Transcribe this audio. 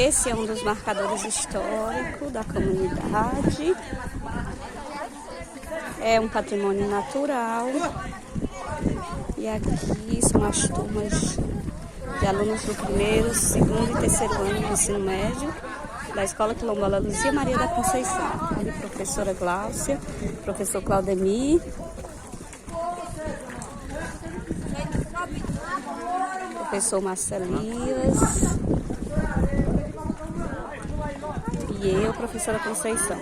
Esse é um dos marcadores históricos da comunidade. É um patrimônio natural. E aqui são as turmas de alunos do primeiro, segundo e terceiro ano do ensino médio da Escola Quilombola Luzia Maria da Conceição. Ali, professora Gláucia, professor Claudemir, professor Marcelias e eu, professora Conceição.